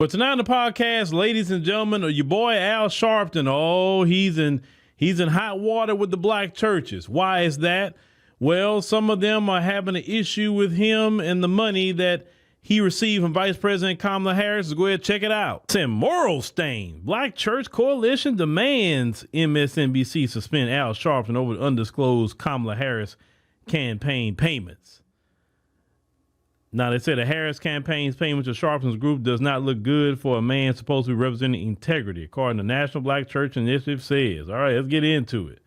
But tonight on the podcast, ladies and gentlemen, your boy Al Sharpton. Oh, he's in hot water with the black churches. Why is that? Well, some of them are having an issue with him and the money that he received from Vice President Kamala Harris. Go ahead, check it out. It's a moral stain. Black Church Coalition demands MSNBC suspend Al Sharpton over undisclosed Kamala Harris campaign payments. Now, they say the Harris campaign's payment to Sharpton's group does not look good for a man supposed to be representing integrity, according to National Black Church Initiative says. All right, let's get into it.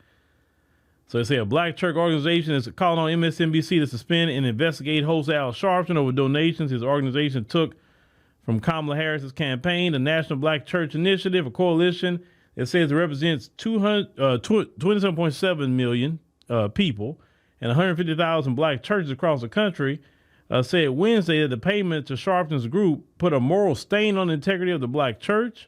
So they say a black church organization is calling on MSNBC to suspend and investigate host Al Sharpton over donations his organization took from Kamala Harris's campaign. The National Black Church Initiative, a coalition that says it represents 27.7 million people and 150,000 black churches across the country, said Wednesday that the payment to Sharpton's group put a moral stain on the integrity of the black church.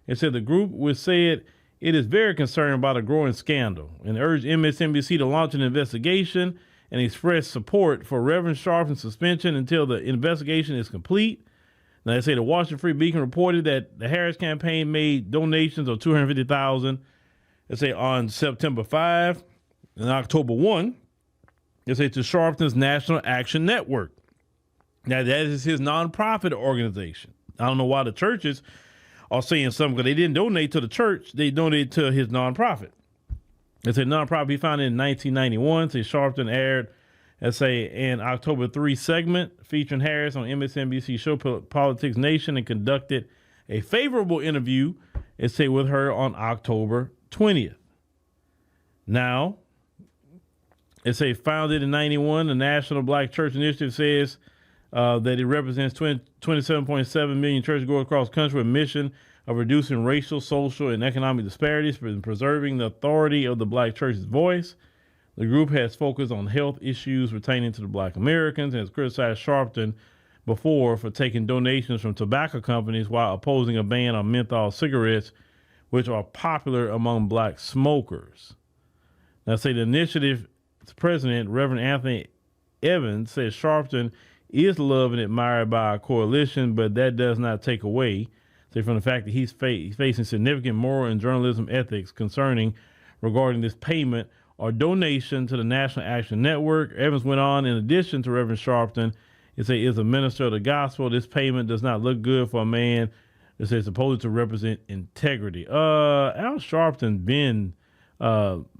It said the group was said it is very concerned about a growing scandal and urged MSNBC to launch an investigation and express support for Reverend Sharpton's suspension until the investigation is complete. Now, they say the Washington Free Beacon reported that the Harris campaign made donations of $250,000. They say on September 5 and October 1. They say to Sharpton's National Action Network. Now, that is his nonprofit organization. I don't know why the churches are saying something, because they didn't donate to the church. They donated to his nonprofit. It's a nonprofit he founded in 1991. Say Sharpton aired, an October 3 segment featuring Harris on MSNBC show Politics Nation and conducted a favorable interview, with her on October 20th. Now, founded in 91, the National Black Church Initiative says that it represents 27.7 million churchgoers across the country with a mission of reducing racial, social, and economic disparities and preserving the authority of the black church's voice. The group has focused on health issues pertaining to the black Americans and has criticized Sharpton before for taking donations from tobacco companies while opposing a ban on menthol cigarettes, which are popular among black smokers. Now, the initiative's president, Reverend Anthony Evans, says Sharpton is loved and admired by our coalition, but that does not take away from the fact that he's facing significant moral and journalism ethics regarding this payment or donation to the National Action Network. Evans went on, in addition to Reverend Sharpton, is a minister of the gospel. This payment does not look good for a man that is supposed to represent integrity. Al Sharpton been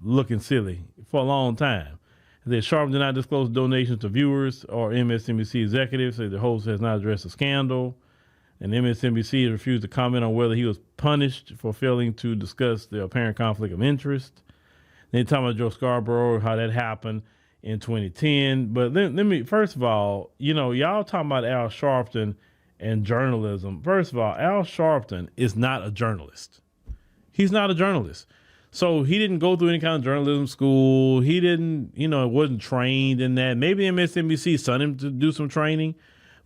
looking silly for a long time. That Sharpton did not disclose donations to viewers or MSNBC executives. Say the host has not addressed the scandal, and MSNBC has refused to comment on whether he was punished for failing to discuss the apparent conflict of interest. Then talking about Joe Scarborough, how that happened in 2010. But let me, first of all, y'all talking about Al Sharpton and journalism. First of all, Al Sharpton is not a journalist. He's not a journalist. So he didn't go through any kind of journalism school. He didn't, wasn't trained in that. Maybe MSNBC sent him to do some training,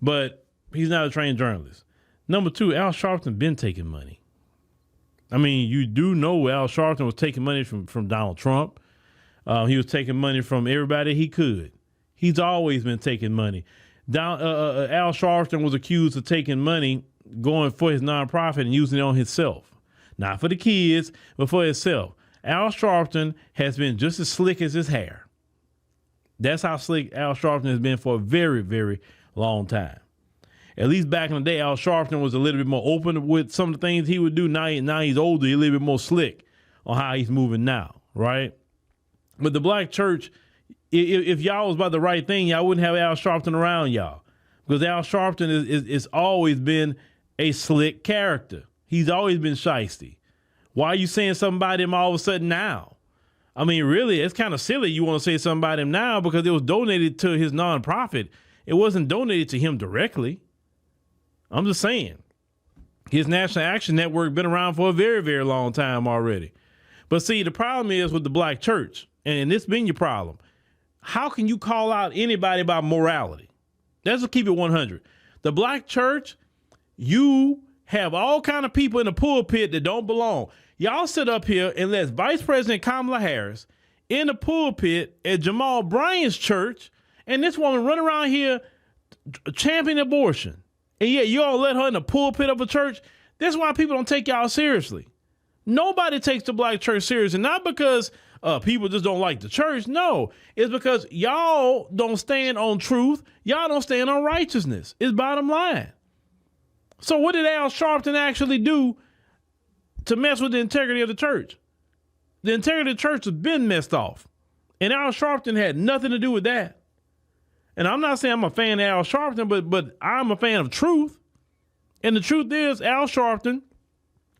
but he's not a trained journalist. Number two, Al Sharpton been taking money. I mean, you do know Al Sharpton was taking money from Donald Trump. He was taking money from everybody he could. He's always been taking money. Al Sharpton was accused of taking money, going for his nonprofit and using it on himself. Not for the kids, but for himself. Al Sharpton has been just as slick as his hair. That's how slick Al Sharpton has been for a very, very long time. At least back in the day, Al Sharpton was a little bit more open with some of the things he would do. Now he's older, he's a little bit more slick on how he's moving now, right? But the black church, if y'all was about the right thing, y'all wouldn't have Al Sharpton around y'all. Because Al Sharpton is always been a slick character. He's always been shiesty. Why are you saying something about him all of a sudden now? I mean, really, it's kind of silly you want to say something about him now because it was donated to his nonprofit. It wasn't donated to him directly. I'm just saying. His National Action Network been around for a very, very long time already. But see, the problem is with the black church, and this been your problem. How can you call out anybody about morality? Let's keep it 100. The black church, you have all kind of people in the pulpit that don't belong. Y'all sit up here and let Vice President Kamala Harris in the pulpit at Jamal Bryant's church, and this woman run around here championing abortion And yet you all let her in the pulpit of a church. That's why people don't take y'all seriously. Nobody takes the black church seriously, not because people just don't like the church. No, it's because y'all don't stand on truth. Y'all don't stand on righteousness. It's bottom line. So what did Al Sharpton actually do to mess with the integrity of the church? The integrity of the church has been messed off. And Al Sharpton had nothing to do with that. And I'm not saying I'm a fan of Al Sharpton, but I'm a fan of truth. And the truth is, Al Sharpton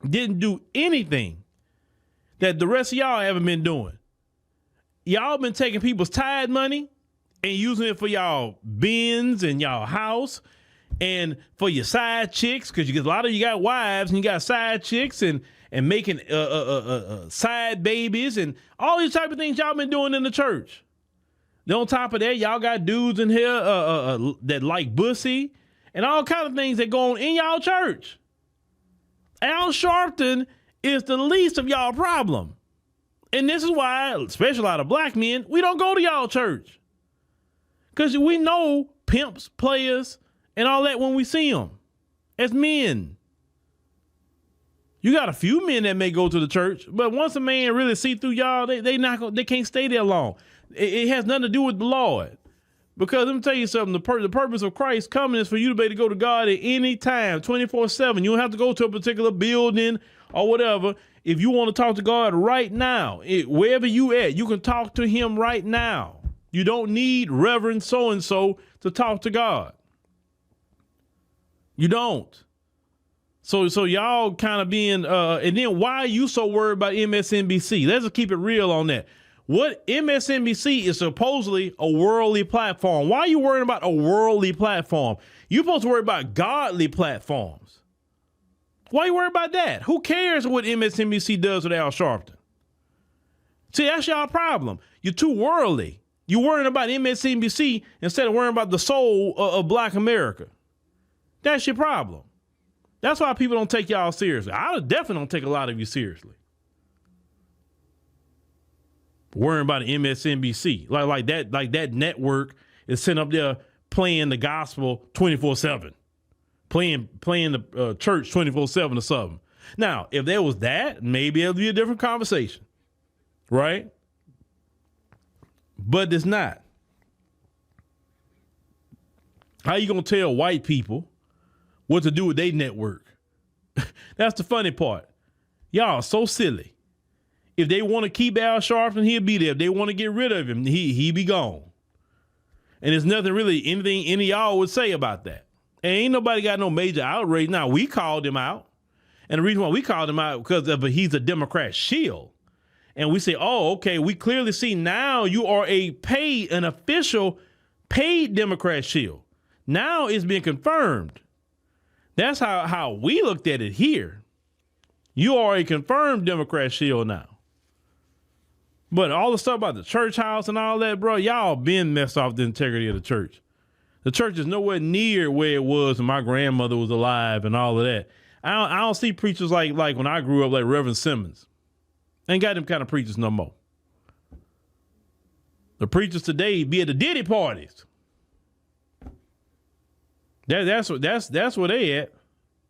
didn't do anything that the rest of y'all haven't been doing. Y'all been taking people's tithe money and using it for y'all bins and y'all house and for your side chicks, because a lot of you got wives and you got side chicks and making side babies and all these type of things y'all been doing in the church. Then on top of that, y'all got dudes in here that like bussy and all kind of things that go on in y'all church. Al Sharpton is the least of y'all problem. And this is why, especially a lot of black men, we don't go to y'all church. Because we know pimps, players, and all that when we see them as men. You got a few men that may go to the church, but once a man really see through y'all, they can't stay there long. It has nothing to do with the Lord. Because let me tell you something, the purpose of Christ coming is for you to be able to go to God at any time, 24/7. You don't have to go to a particular building or whatever. If you want to talk to God right now, wherever you at, you can talk to him right now. You don't need Reverend so-and-so to talk to God. You don't. So y'all kind of being, and then why are you so worried about MSNBC? Let's just keep it real on that. What MSNBC is supposedly a worldly platform. Why are you worrying about a worldly platform? You're supposed to worry about godly platforms. Why are you worried about that? Who cares what MSNBC does with Al Sharpton? See, that's y'all problem. You're too worldly. You're worrying about MSNBC instead of worrying about the soul of black America. That's your problem. That's why people don't take y'all seriously. I definitely don't take a lot of you seriously. Worrying about MSNBC. Like that network is sitting up there playing the gospel 24/7. Playing the church 24/7 or something. Now, if there was that, maybe it'll be a different conversation. Right? But it's not. How you gonna tell white people what to do with their network? That's the funny part. Y'all are so silly. If they want to keep Al Sharpton, he'll be there. If they want to get rid of him, he be gone. And there's nothing really, anything any of y'all would say about that. And ain't nobody got no major outrage. Now, we called him out. And the reason why we called him out because he's a Democrat shill. And we say, oh, okay, we clearly see now you are an official paid Democrat shill. Now it's being confirmed. That's how we looked at it here. You are a confirmed Democrat shill now. But all the stuff about the church house and all that, bro, y'all been messed off the integrity of the church. The church is nowhere near where it was when my grandmother was alive and all of that. I don't see preachers like when I grew up, like Reverend Simmons. Ain't got them kind of preachers no more. The preachers today be at the Diddy parties. That's where they at.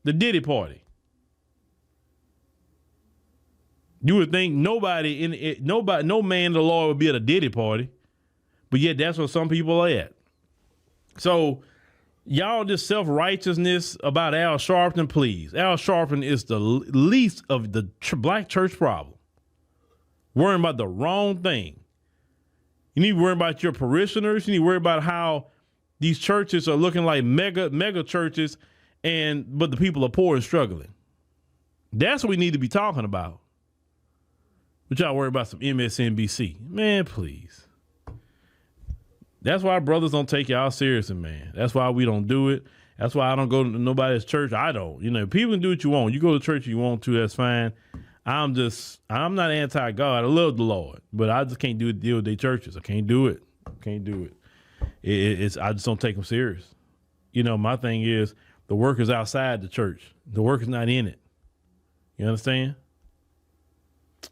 The Diddy party. You would think no man of the Lord would be at a Diddy party, but yet that's where some people are at. So y'all this self-righteousness about Al Sharpton, please. Al Sharpton is the least of the black church problem. Worrying about the wrong thing. You need to worry about your parishioners. You need to worry about how these churches are looking like mega churches, but the people are poor and struggling. That's what we need to be talking about. But y'all worry about some MSNBC. Man, please. That's why brothers don't take y'all seriously, man. That's why we don't do it. That's why I don't go to nobody's church. I don't. You know, people can do what you want. You go to church if you want to, that's fine. I'm not anti-God. I love the Lord, but I just can't deal with their churches. I can't do it. I just don't take them serious. You know, my thing is the work is outside the church. The work is not in it. You understand?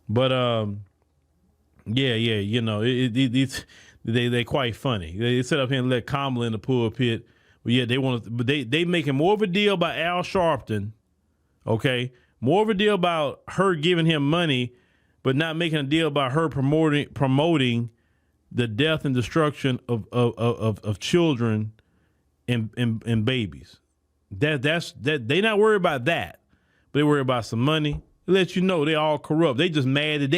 But yeah, you know, they're quite funny. They sit up here and let Kamala in the pulpit But yeah, but they making more of a deal about Al Sharpton, okay? More of a deal about her giving him money, but not making a deal about her promoting the death and destruction of children and babies. That's they not worried about that, but they worry about some money. It lets you know they all corrupt. They just mad that